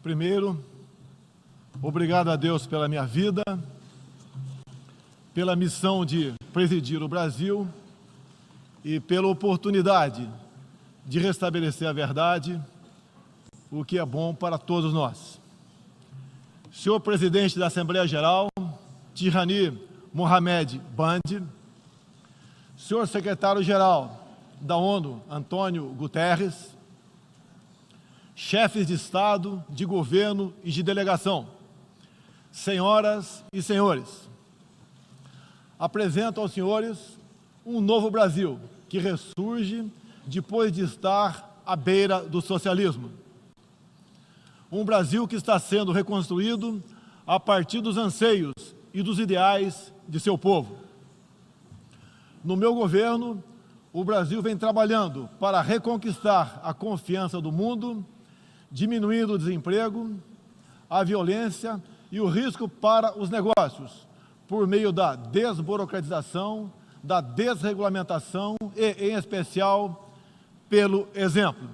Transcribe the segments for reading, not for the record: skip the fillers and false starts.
Primeiro, obrigado a Deus pela minha vida, pela missão de presidir o Brasil e pela oportunidade de restabelecer a verdade, o que é bom para todos nós. Senhor Presidente da Assembleia Geral, Tirani Mohamed Bandi, Senhor Secretário-Geral da ONU, Antônio Guterres, chefes de Estado, de governo e de delegação, senhoras e senhores, apresento aos senhores um novo Brasil que ressurge depois de estar à beira do socialismo. Um Brasil que está sendo reconstruído a partir dos anseios e dos ideais de seu povo. No meu governo, o Brasil vem trabalhando para reconquistar a confiança do mundo, diminuindo o desemprego, a violência e o risco para os negócios, por meio da desburocratização, da desregulamentação e, em especial, pelo exemplo.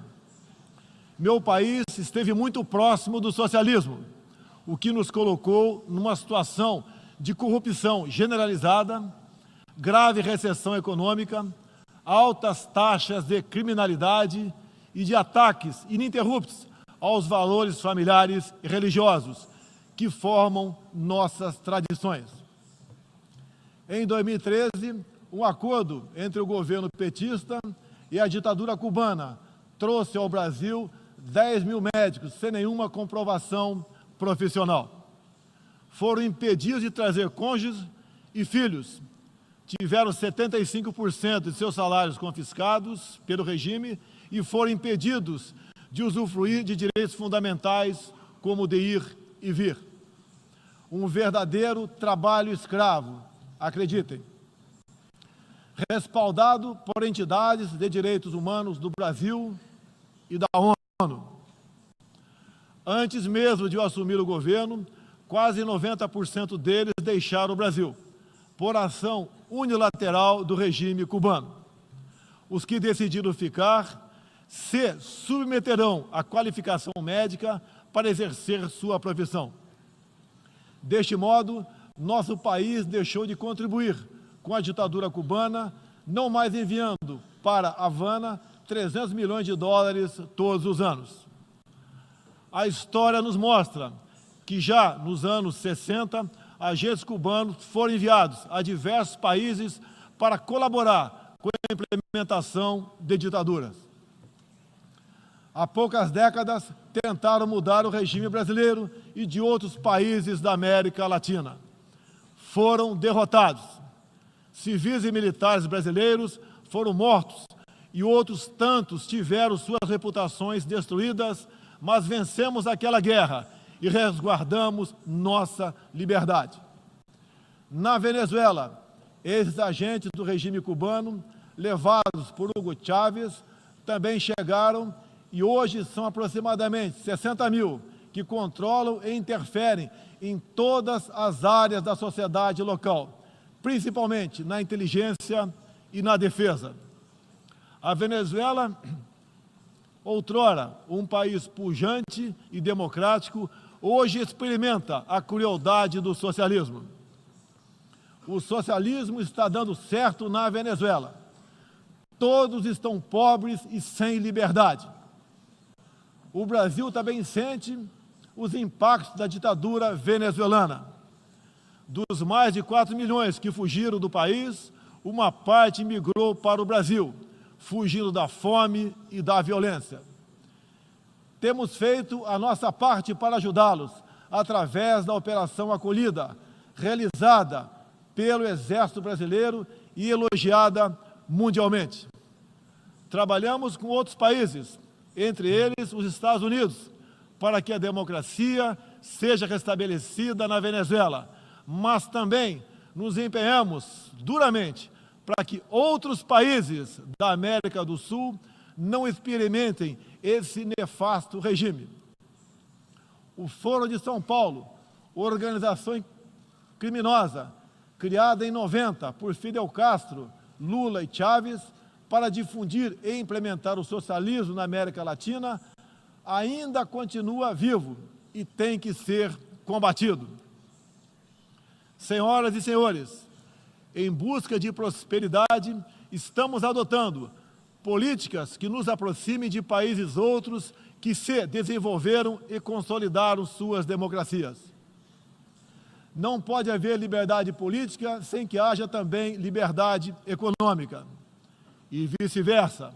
Meu país esteve muito próximo do socialismo, o que nos colocou numa situação de corrupção generalizada, grave recessão econômica, altas taxas de criminalidade e de ataques ininterruptos aos valores familiares e religiosos que formam nossas tradições. Em 2013, um acordo entre o governo petista e a ditadura cubana trouxe ao Brasil 10 mil médicos sem nenhuma comprovação profissional. Foram impedidos de trazer cônjuges e filhos. Tiveram 75% de seus salários confiscados pelo regime e foram impedidos de usufruir de direitos fundamentais como o de ir e vir. Um verdadeiro trabalho escravo, acreditem. Respaldado por entidades de direitos humanos do Brasil e da ONU. Antes mesmo de eu assumir o governo, quase 90% deles deixaram o Brasil, por ação unilateral do regime cubano. Os que decidiram ficar se submeterão à qualificação médica para exercer sua profissão. Deste modo, nosso país deixou de contribuir com a ditadura cubana, não mais enviando para Havana 300 milhões de dólares todos os anos. A história nos mostra que já nos anos 60, agentes cubanos foram enviados a diversos países para colaborar com a implementação de ditaduras. Há poucas décadas, tentaram mudar o regime brasileiro e de outros países da América Latina. Foram derrotados. Civis e militares brasileiros foram mortos e outros tantos tiveram suas reputações destruídas, mas vencemos aquela guerra e resguardamos nossa liberdade. Na Venezuela, esses agentes do regime cubano, levados por Hugo Chávez, também chegaram e hoje são aproximadamente 60 mil que controlam e interferem em todas as áreas da sociedade local, principalmente na inteligência e na defesa. A Venezuela, outrora um país pujante e democrático, hoje experimenta a crueldade do socialismo. O socialismo está dando certo na Venezuela. Todos estão pobres e sem liberdade. O Brasil também sente os impactos da ditadura venezuelana. Dos mais de 4 milhões que fugiram do país, uma parte migrou para o Brasil, fugindo da fome e da violência. Temos feito a nossa parte para ajudá-los, através da Operação Acolhida, realizada pelo Exército Brasileiro e elogiada mundialmente. Trabalhamos com outros países, entre eles os Estados Unidos, para que a democracia seja restabelecida na Venezuela, mas também nos empenhamos duramente para que outros países da América do Sul não experimentem esse nefasto regime. O Foro de São Paulo, organização criminosa, criada em 90 por Fidel Castro, Lula e Chávez, para difundir e implementar o socialismo na América Latina, ainda continua vivo e tem que ser combatido. Senhoras e senhores, em busca de prosperidade, estamos adotando políticas que nos aproximem de países outros que se desenvolveram e consolidaram suas democracias. Não pode haver liberdade política sem que haja também liberdade econômica. E vice-versa.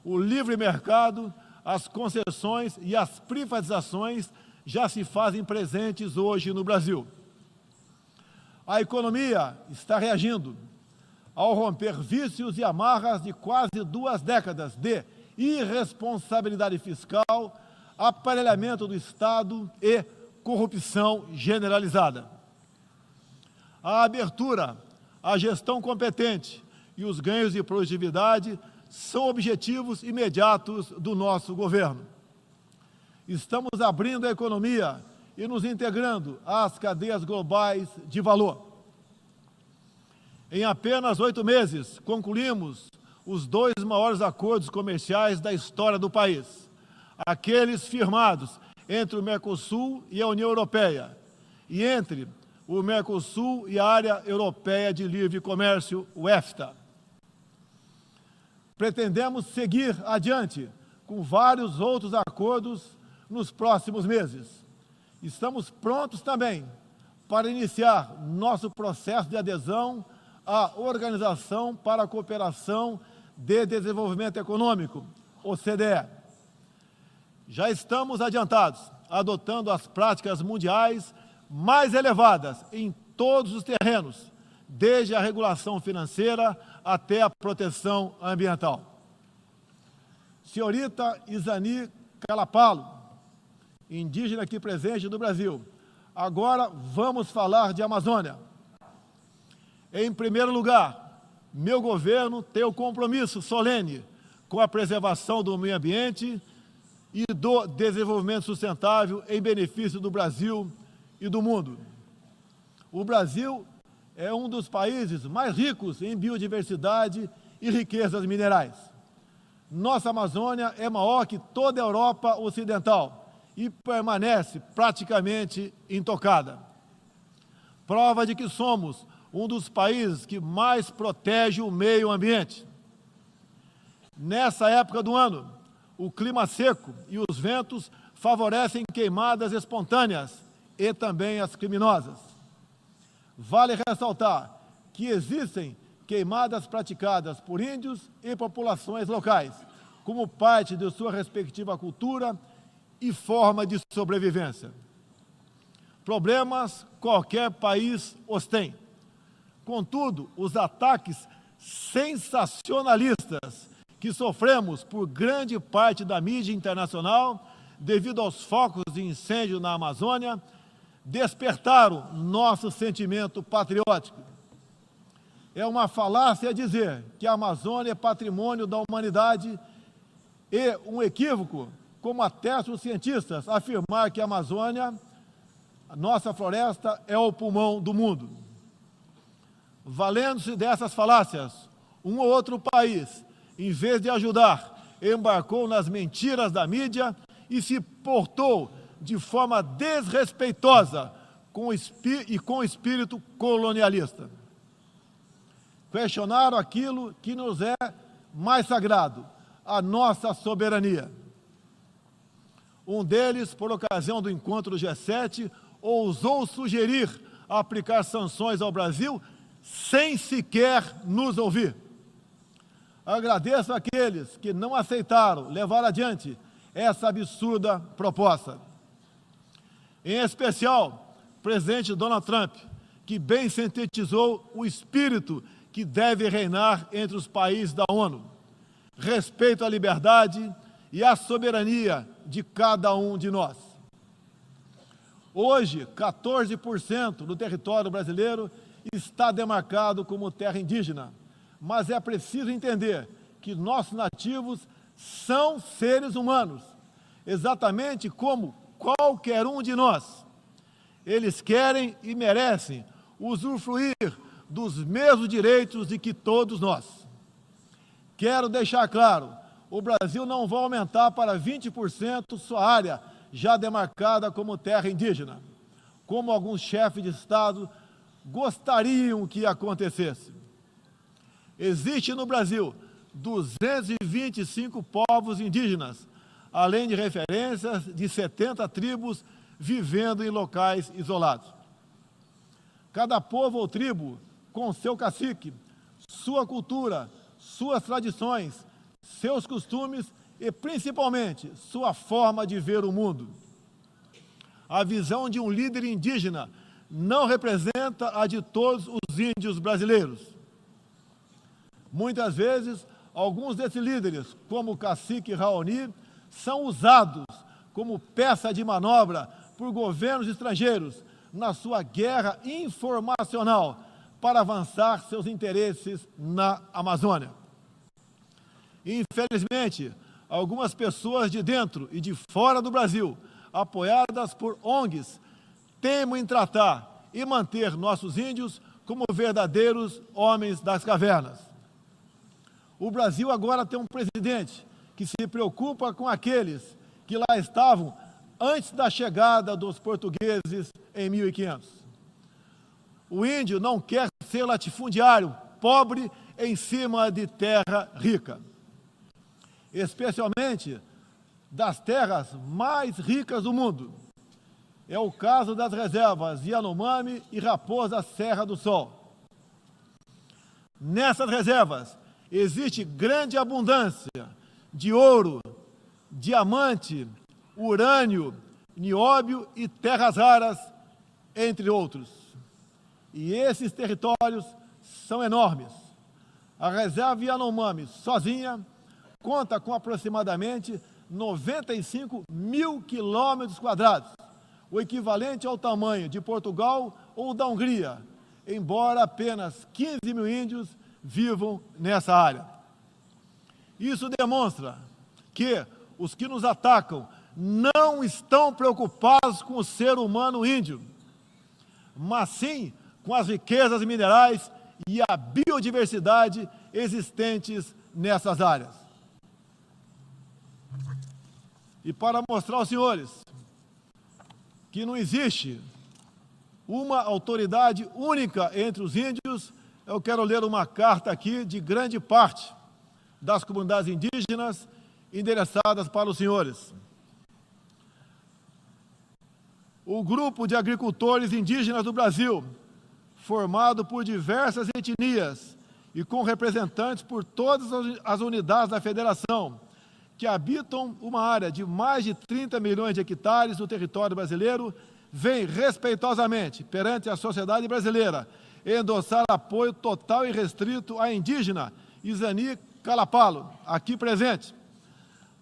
O livre mercado, as concessões e as privatizações já se fazem presentes hoje no Brasil. A economia está reagindo ao romper vícios e amarras de quase 2 décadas de irresponsabilidade fiscal, aparelhamento do Estado e corrupção generalizada. A abertura, a gestão competente e os ganhos de produtividade são objetivos imediatos do nosso governo. Estamos abrindo a economia e nos integrando às cadeias globais de valor. Em apenas 8 meses, concluímos os 2 maiores acordos comerciais da história do país, aqueles firmados entre o Mercosul e a União Europeia, e entre o Mercosul e a Área Europeia de Livre Comércio, o EFTA. Pretendemos seguir adiante com vários outros acordos nos próximos meses. Estamos prontos também para iniciar nosso processo de adesão à Organização para a Cooperação de Desenvolvimento Econômico, OCDE. Já estamos adiantados, adotando as práticas mundiais mais elevadas em todos os terrenos, desde a regulação financeira até a proteção ambiental. Senhorita Isani Calapalo, indígena aqui presente do Brasil, agora vamos falar de Amazônia. Em primeiro lugar, meu governo tem o compromisso solene com a preservação do meio ambiente e do desenvolvimento sustentável em benefício do Brasil e do mundo. O Brasil é um dos países mais ricos em biodiversidade e riquezas minerais. Nossa Amazônia é maior que toda a Europa Ocidental e permanece praticamente intocada. Prova de que somos um dos países que mais protege o meio ambiente. Nessa época do ano, o clima seco e os ventos favorecem queimadas espontâneas e também as criminosas. Vale ressaltar que existem queimadas praticadas por índios e populações locais, como parte de sua respectiva cultura e forma de sobrevivência. Problemas qualquer país os tem. Contudo, os ataques sensacionalistas que sofremos por grande parte da mídia internacional, devido aos focos de incêndio na Amazônia, despertaram nosso sentimento patriótico. É uma falácia dizer que a Amazônia é patrimônio da humanidade e um equívoco, como atestam os cientistas, afirmar que a Amazônia, a nossa floresta, é o pulmão do mundo. Valendo-se dessas falácias, um ou outro país, em vez de ajudar, embarcou nas mentiras da mídia e se portou de forma desrespeitosa com espírito colonialista. Questionaram aquilo que nos é mais sagrado, a nossa soberania. Um deles, por ocasião do encontro do G7, ousou sugerir aplicar sanções ao Brasil sem sequer nos ouvir. Agradeço àqueles que não aceitaram levar adiante essa absurda proposta. Em especial, o presidente Donald Trump, que bem sintetizou o espírito que deve reinar entre os países da ONU: respeito à liberdade e à soberania de cada um de nós. Hoje, 14% do território brasileiro está demarcado como terra indígena, mas é preciso entender que nossos nativos são seres humanos, exatamente como qualquer um de nós. Eles querem e merecem usufruir dos mesmos direitos de que todos nós. Quero deixar claro, o Brasil não vai aumentar para 20% sua área já demarcada como terra indígena, como alguns chefes de Estado gostariam que acontecesse. Existe no Brasil 225 povos indígenas, além de referências de 70 tribos vivendo em locais isolados. Cada povo ou tribo, com seu cacique, sua cultura, suas tradições, seus costumes e, principalmente, sua forma de ver o mundo. A visão de um líder indígena não representa a de todos os índios brasileiros. Muitas vezes, alguns desses líderes, como o cacique Raoni, são usados como peça de manobra por governos estrangeiros na sua guerra informacional para avançar seus interesses na Amazônia. Infelizmente, algumas pessoas de dentro e de fora do Brasil, apoiadas por ONGs, teimam em tratar e manter nossos índios como verdadeiros homens das cavernas. O Brasil agora tem um presidente que se preocupa com aqueles que lá estavam antes da chegada dos portugueses em 1500. O índio não quer ser latifundiário, pobre em cima de terra rica, especialmente das terras mais ricas do mundo. É o caso das reservas Yanomami e Raposa Serra do Sol. Nessas reservas existe grande abundância de ouro, diamante, urânio, nióbio e terras raras, entre outros. E esses territórios são enormes. A reserva Yanomami, sozinha, conta com aproximadamente 95 mil quilômetros quadrados, o equivalente ao tamanho de Portugal ou da Hungria, embora apenas 15 mil índios vivam nessa área. Isso demonstra que os que nos atacam não estão preocupados com o ser humano índio, mas sim com as riquezas minerais e a biodiversidade existentes nessas áreas. E para mostrar aos senhores que não existe uma autoridade única entre os índios, eu quero ler uma carta aqui de grande parte das comunidades indígenas endereçadas para os senhores. O grupo de agricultores indígenas do Brasil, formado por diversas etnias e com representantes por todas as unidades da federação, que habitam uma área de mais de 30 milhões de hectares do território brasileiro, vem respeitosamente perante a sociedade brasileira endossar apoio total e restrito à indígena Isani Calapalo, aqui presente,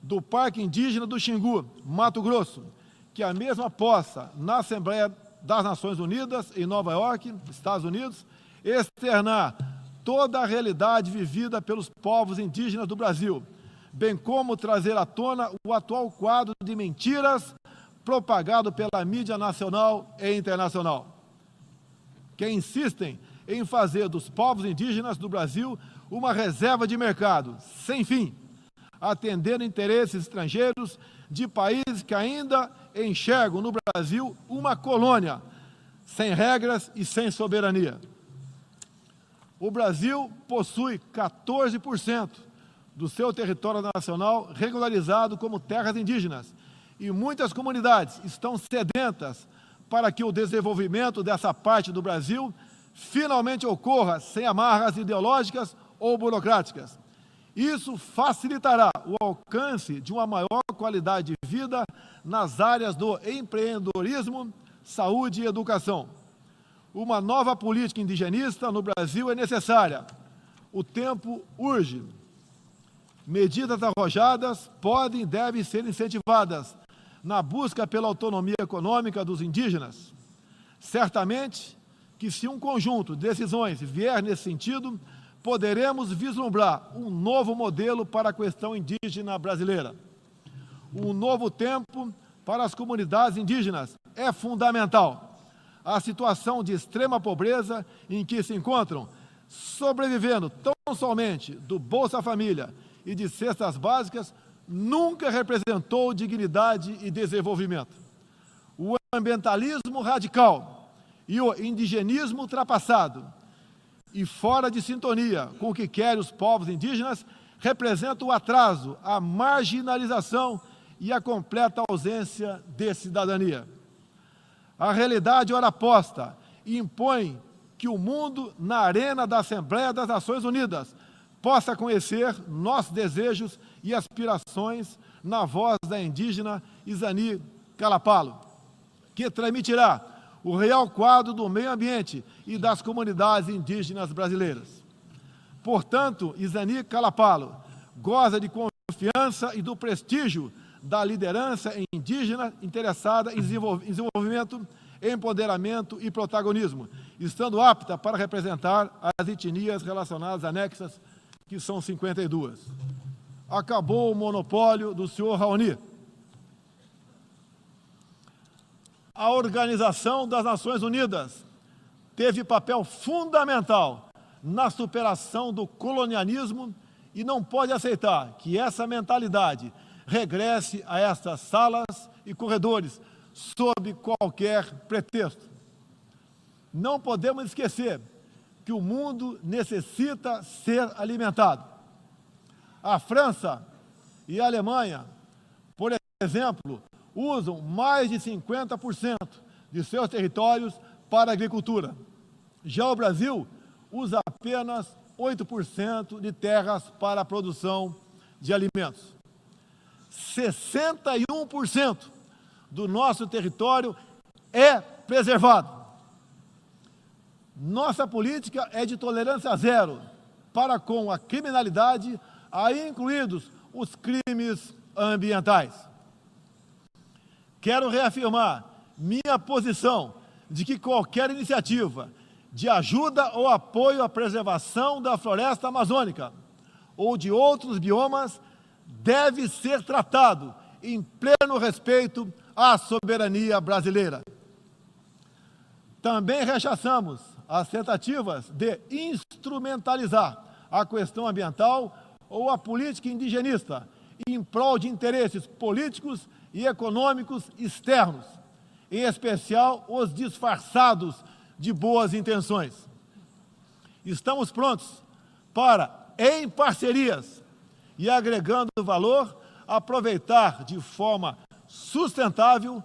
do Parque Indígena do Xingu, Mato Grosso, que a mesma possa, na Assembleia das Nações Unidas, em Nova York, Estados Unidos, externar toda a realidade vivida pelos povos indígenas do Brasil, bem como trazer à tona o atual quadro de mentiras propagado pela mídia nacional e internacional, que insistem em fazer dos povos indígenas do Brasil uma reserva de mercado sem fim, atendendo interesses estrangeiros de países que ainda enxergam no Brasil uma colônia, sem regras e sem soberania. O Brasil possui 14% do seu território nacional regularizado como terras indígenas, e muitas comunidades estão sedentas para que o desenvolvimento dessa parte do Brasil finalmente ocorra sem amarras ideológicas ou burocráticas. Isso facilitará o alcance de uma maior qualidade de vida nas áreas do empreendedorismo, saúde e educação. Uma nova política indigenista no Brasil é necessária. O tempo urge. Medidas arrojadas podem e devem ser incentivadas na busca pela autonomia econômica dos indígenas. Certamente que, se um conjunto de decisões vier nesse sentido, poderemos vislumbrar um novo modelo para a questão indígena brasileira. Um novo tempo para as comunidades indígenas é fundamental. A situação de extrema pobreza em que se encontram, sobrevivendo tão somente do Bolsa Família e de cestas básicas, nunca representou dignidade e desenvolvimento. O ambientalismo radical e o indigenismo ultrapassado e fora de sintonia com o que querem os povos indígenas representam o atraso, a marginalização e a completa ausência de cidadania. A realidade ora posta impõe que o mundo, na arena da Assembleia das Nações Unidas, possa conhecer nossos desejos e aspirações na voz da indígena Izani Kalapalo, que transmitirá o real quadro do meio ambiente e das comunidades indígenas brasileiras. Portanto, Izani Kalapalo goza de confiança e do prestígio da liderança indígena interessada em desenvolvimento, empoderamento e protagonismo, estando apta para representar as etnias relacionadas anexas, que são 52. Acabou o monopólio do senhor Raoni. A Organização das Nações Unidas teve papel fundamental na superação do colonialismo e não pode aceitar que essa mentalidade regresse a estas salas e corredores sob qualquer pretexto. Não podemos esquecer que o mundo necessita ser alimentado. A França e a Alemanha, por exemplo, usam mais de 50% de seus territórios para a agricultura. Já o Brasil usa apenas 8% de terras para a produção de alimentos. 61% do nosso território é preservado. Nossa política é de tolerância zero para com a criminalidade, aí incluídos os crimes ambientais. Quero reafirmar minha posição de que qualquer iniciativa de ajuda ou apoio à preservação da floresta amazônica ou de outros biomas deve ser tratado em pleno respeito à soberania brasileira. Também rechaçamos as tentativas de instrumentalizar a questão ambiental ou a política indigenista em prol de interesses políticos e econômicos externos, em especial os disfarçados de boas intenções. Estamos prontos para, em parcerias e agregando valor, aproveitar de forma sustentável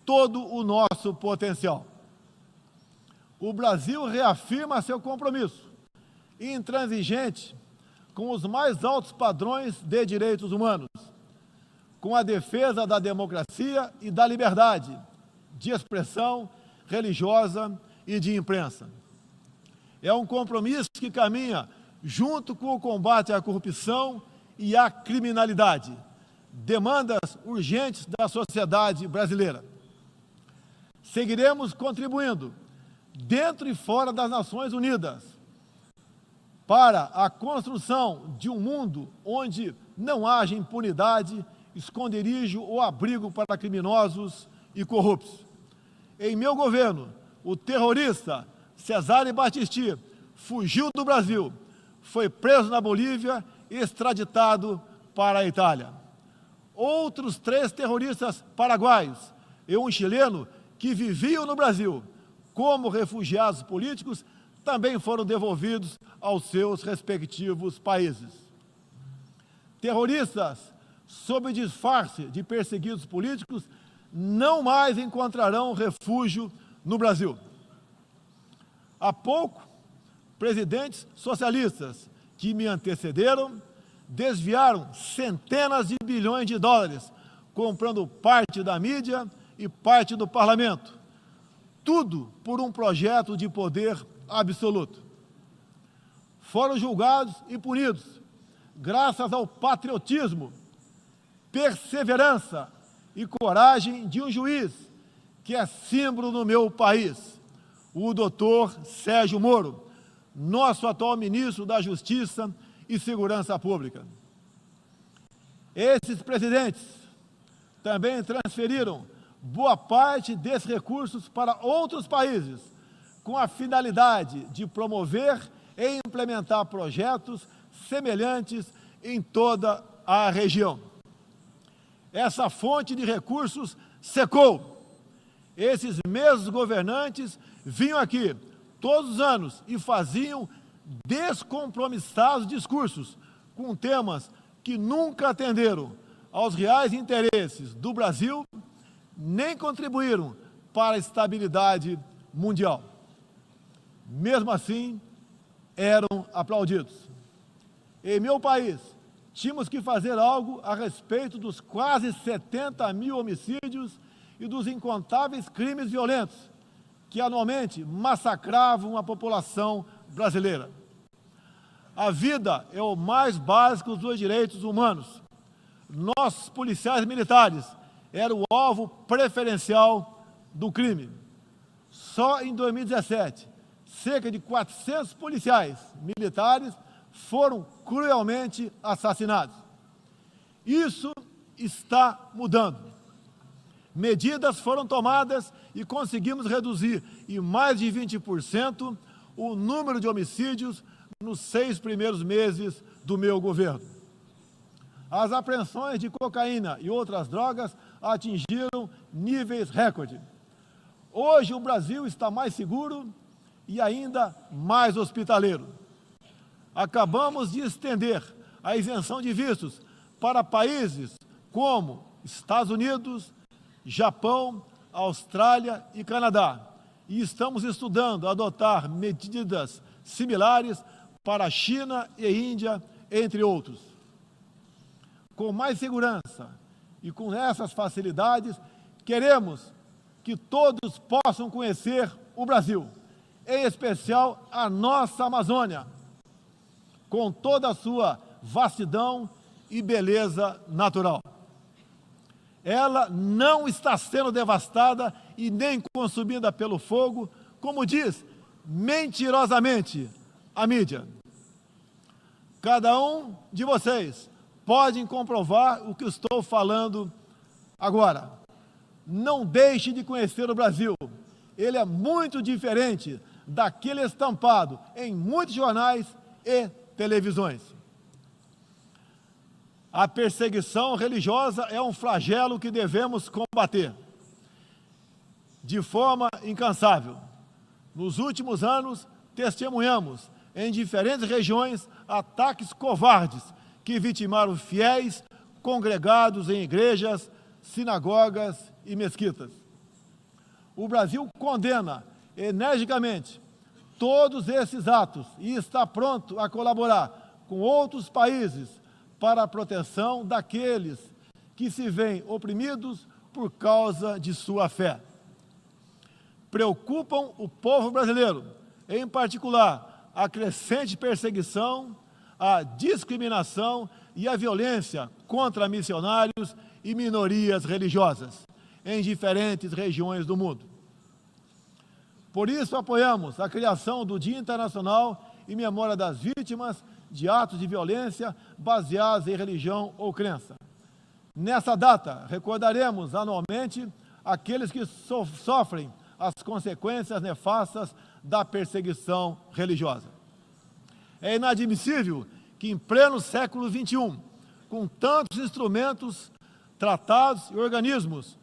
todo o nosso potencial. O Brasil reafirma seu compromisso intransigente com os mais altos padrões de direitos humanos, com a defesa da democracia e da liberdade de expressão religiosa e de imprensa. É um compromisso que caminha junto com o combate à corrupção e à criminalidade, demandas urgentes da sociedade brasileira. Seguiremos contribuindo, dentro e fora das Nações Unidas, para a construção de um mundo onde não haja impunidade, esconderijo ou abrigo para criminosos e corruptos. Em meu governo, o terrorista Cesare Battisti fugiu do Brasil, foi preso na Bolívia e extraditado para a Itália. Outros 3 terroristas paraguaios e um chileno que viviam no Brasil como refugiados políticos também foram devolvidos aos seus respectivos países. Terroristas, sob disfarce de perseguidos políticos, não mais encontrarão refúgio no Brasil. Há pouco, presidentes socialistas que me antecederam desviaram centenas de bilhões de dólares, comprando parte da mídia e parte do parlamento. Tudo por um projeto de poder absoluto. Foram julgados e punidos, graças ao patriotismo, perseverança e coragem de um juiz que é símbolo no meu país, o doutor Sérgio Moro, nosso atual ministro da Justiça e Segurança Pública. Esses presidentes também transferiram boa parte desses recursos para outros países, com a finalidade de promover e implementar projetos semelhantes em toda a região. essa fonte de recursos secou. Esses mesmos governantes vinham aqui todos os anos e faziam descompromissados discursos com temas que nunca atenderam aos reais interesses do Brasil, nem contribuíram para a estabilidade mundial. Mesmo assim, eram aplaudidos. Em meu país, tínhamos que fazer algo a respeito dos quase 70 mil homicídios e dos incontáveis crimes violentos que anualmente massacravam a população brasileira. A vida é o mais básico dos direitos humanos. Nossos policiais militares eram o alvo preferencial do crime. Só em 2017, cerca de 400 policiais militares foram cruelmente assassinados. Isso está mudando. Medidas foram tomadas e conseguimos reduzir em mais de 20% o número de homicídios nos 6 primeiros meses do meu governo. As apreensões de cocaína e outras drogas atingiram níveis recorde. Hoje o Brasil está mais seguro e ainda mais hospitaleiro. Acabamos de estender a isenção de vistos para países como Estados Unidos, Japão, Austrália e Canadá. E estamos estudando adotar medidas similares para a China e Índia, entre outros. Com mais segurança e com essas facilidades, queremos que todos possam conhecer o Brasil, em especial a nossa Amazônia, com toda a sua vastidão e beleza natural. Ela não está sendo devastada e nem consumida pelo fogo, como diz mentirosamente a mídia. Cada um de vocês pode comprovar o que estou falando agora. Não deixe de conhecer o Brasil. Ele é muito diferente daquele estampado em muitos jornais e televisões. A perseguição religiosa é um flagelo que devemos combater de forma incansável. Nos últimos anos, testemunhamos em diferentes regiões ataques covardes que vitimaram fiéis congregados em igrejas, sinagogas e mesquitas. O Brasil condena energicamente todos esses atos e está pronto a colaborar com outros países para a proteção daqueles que se veem oprimidos por causa de sua fé. Preocupam o povo brasileiro, em particular, a crescente perseguição, a discriminação e a violência contra missionários e minorias religiosas em diferentes regiões do mundo. Por isso, apoiamos a criação do Dia Internacional em memória das vítimas de atos de violência baseados em religião ou crença. Nessa data, recordaremos anualmente aqueles que sofrem as consequências nefastas da perseguição religiosa. É inadmissível que, em pleno século XXI, com tantos instrumentos, tratados e organismos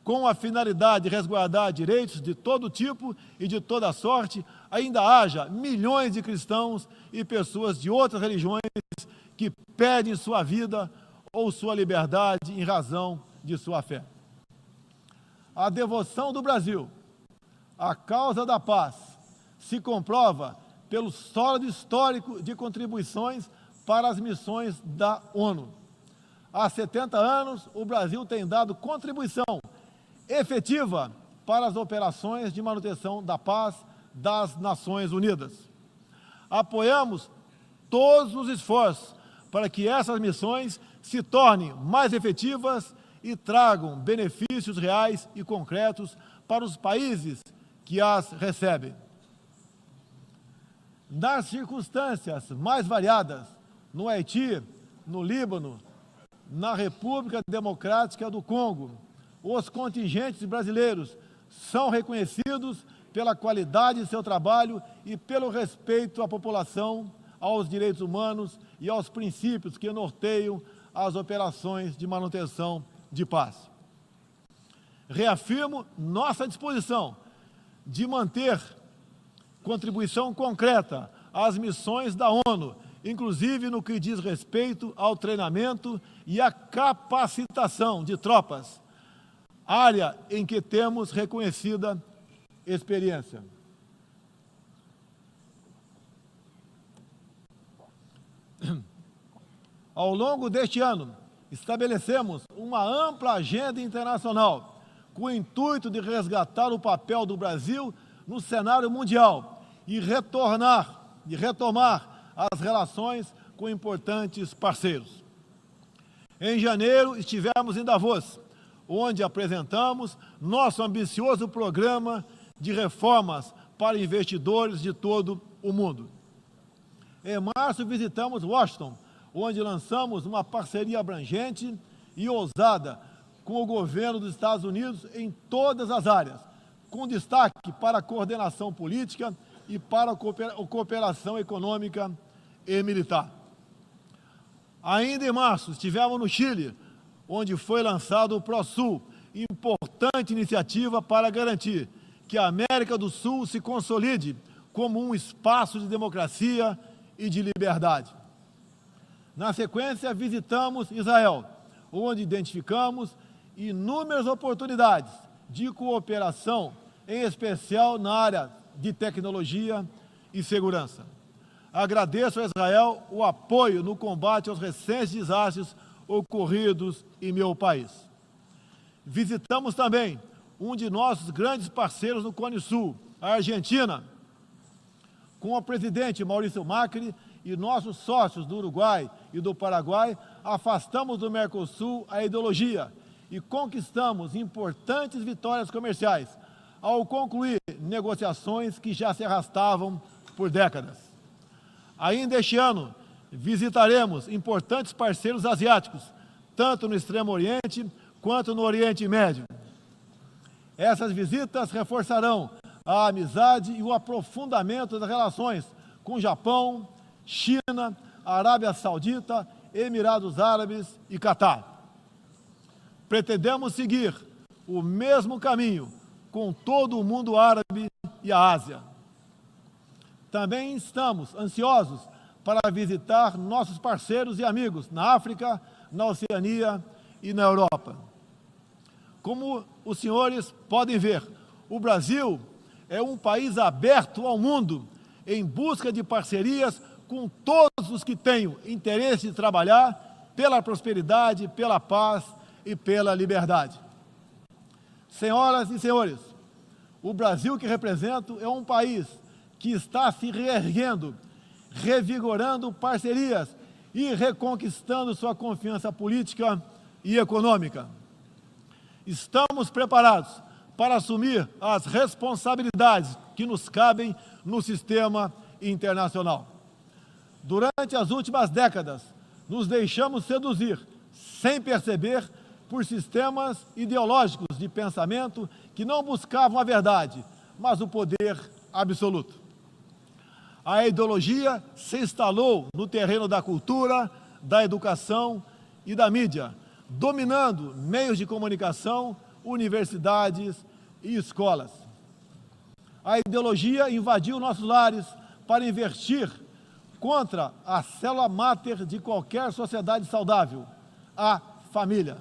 com a finalidade de resguardar direitos de todo tipo e de toda sorte, ainda haja milhões de cristãos e pessoas de outras religiões que perdem sua vida ou sua liberdade em razão de sua fé. A devoção do Brasil à causa da paz se comprova pelo sólido histórico de contribuições para as missões da ONU. Há 70 anos, o Brasil tem dado contribuição efetiva para as operações de manutenção da paz das Nações Unidas. Apoiamos todos os esforços para que essas missões se tornem mais efetivas e tragam benefícios reais e concretos para os países que as recebem. Nas circunstâncias mais variadas, no Haiti, no Líbano, na República Democrática do Congo, os contingentes brasileiros são reconhecidos pela qualidade de seu trabalho e pelo respeito à população, aos direitos humanos e aos princípios que norteiam as operações de manutenção de paz. Reafirmo nossa disposição de manter contribuição concreta às missões da ONU, inclusive no que diz respeito ao treinamento e à capacitação de tropas, área em que temos reconhecida experiência. Ao longo deste ano, estabelecemos uma ampla agenda internacional com o intuito de resgatar o papel do Brasil no cenário mundial e retomar as relações com importantes parceiros. Em janeiro, estivemos em Davos, onde apresentamos nosso ambicioso programa de reformas para investidores de todo o mundo. Em março, visitamos Washington, onde lançamos uma parceria abrangente e ousada com o governo dos Estados Unidos em todas as áreas, com destaque para a coordenação política e para a cooperação econômica e militar. Ainda em março, estivemos no Chile, onde foi lançado o ProSul, importante iniciativa para garantir que a América do Sul se consolide como um espaço de democracia e de liberdade. Na sequência, visitamos Israel, onde identificamos inúmeras oportunidades de cooperação, em especial na área de tecnologia e segurança. Agradeço a Israel o apoio no combate aos recentes desastres ocorridos em meu país. Visitamos também um de nossos grandes parceiros no Cone Sul, a Argentina, com o presidente Maurício Macri e nossos sócios do Uruguai e do Paraguai, afastamos do Mercosul a ideologia e conquistamos importantes vitórias comerciais, ao concluir negociações que já se arrastavam por décadas. Ainda este ano, visitaremos importantes parceiros asiáticos, tanto no Extremo Oriente quanto no Oriente Médio. Essas visitas reforçarão a amizade e o aprofundamento das relações com Japão, China, Arábia Saudita, Emirados Árabes e Catar. Pretendemos seguir o mesmo caminho com todo o mundo árabe e a Ásia. Também estamos ansiosos para visitar nossos parceiros e amigos na África, na Oceania e na Europa. Como os senhores podem ver, o Brasil é um país aberto ao mundo em busca de parcerias com todos os que tenham interesse de trabalhar pela prosperidade, pela paz e pela liberdade. Senhoras e senhores, o Brasil que represento é um país que está se reerguendo, revigorando parcerias e reconquistando sua confiança política e econômica. Estamos preparados para assumir as responsabilidades que nos cabem no sistema internacional. Durante as últimas décadas, nos deixamos seduzir, sem perceber, por sistemas ideológicos de pensamento que não buscavam a verdade, mas o poder absoluto. A ideologia se instalou no terreno da cultura, da educação e da mídia, dominando meios de comunicação, universidades e escolas. A ideologia invadiu nossos lares para investir contra a célula máter de qualquer sociedade saudável, a família.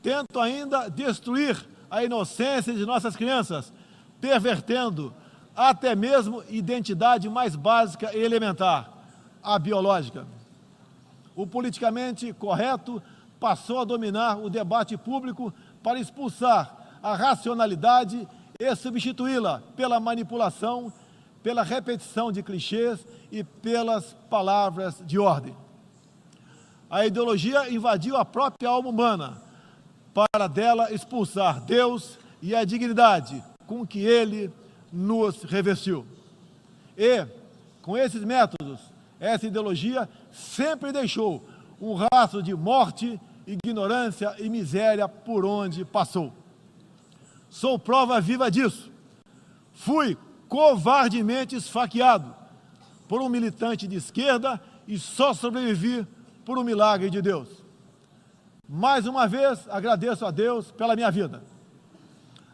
Tento ainda destruir a inocência de nossas crianças, pervertendo até mesmo identidade mais básica e elementar, a biológica. O politicamente correto passou a dominar o debate público para expulsar a racionalidade e substituí-la pela manipulação, pela repetição de clichês e pelas palavras de ordem. A ideologia invadiu a própria alma humana, para dela expulsar Deus e a dignidade com que Ele nos revestiu. E, com esses métodos, essa ideologia sempre deixou um rastro de morte, ignorância e miséria por onde passou. Sou prova viva disso. Fui covardemente esfaqueado por um militante de esquerda e só sobrevivi por um milagre de Deus. Mais uma vez, agradeço a Deus pela minha vida.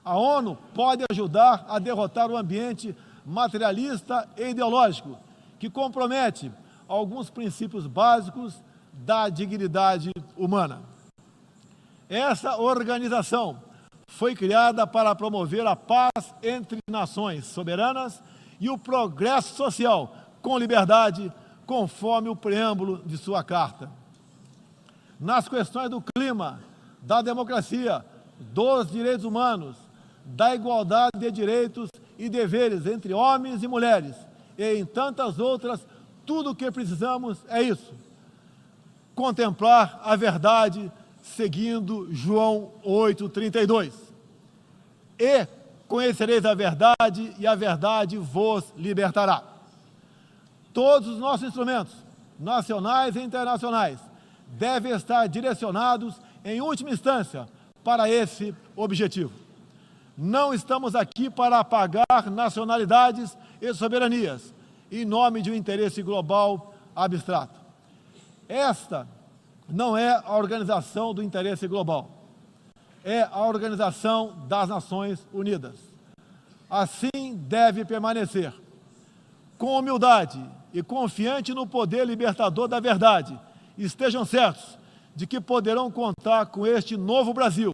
A ONU pode ajudar a derrotar o ambiente materialista e ideológico, que compromete alguns princípios básicos da dignidade humana. Essa organização foi criada para promover a paz entre nações soberanas e o progresso social com liberdade, conforme o preâmbulo de sua carta. Nas questões do clima, da democracia, dos direitos humanos, da igualdade de direitos e deveres entre homens e mulheres, e em tantas outras, tudo o que precisamos é isso: contemplar a verdade seguindo João 8,32. E conhecereis a verdade, e a verdade vos libertará. Todos os nossos instrumentos, nacionais e internacionais, devem estar direcionados, em última instância, para esse objetivo. Não estamos aqui para apagar nacionalidades e soberanias, em nome de um interesse global abstrato. Esta não é a organização do interesse global, é a Organização das Nações Unidas. Assim deve permanecer, com humildade e confiante no poder libertador da verdade. Estejam certos de que poderão contar com este novo Brasil,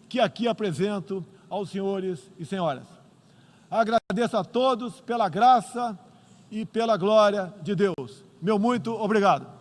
que aqui apresento aos senhores e senhoras. Agradeço a todos pela graça e pela glória de Deus. Meu muito obrigado.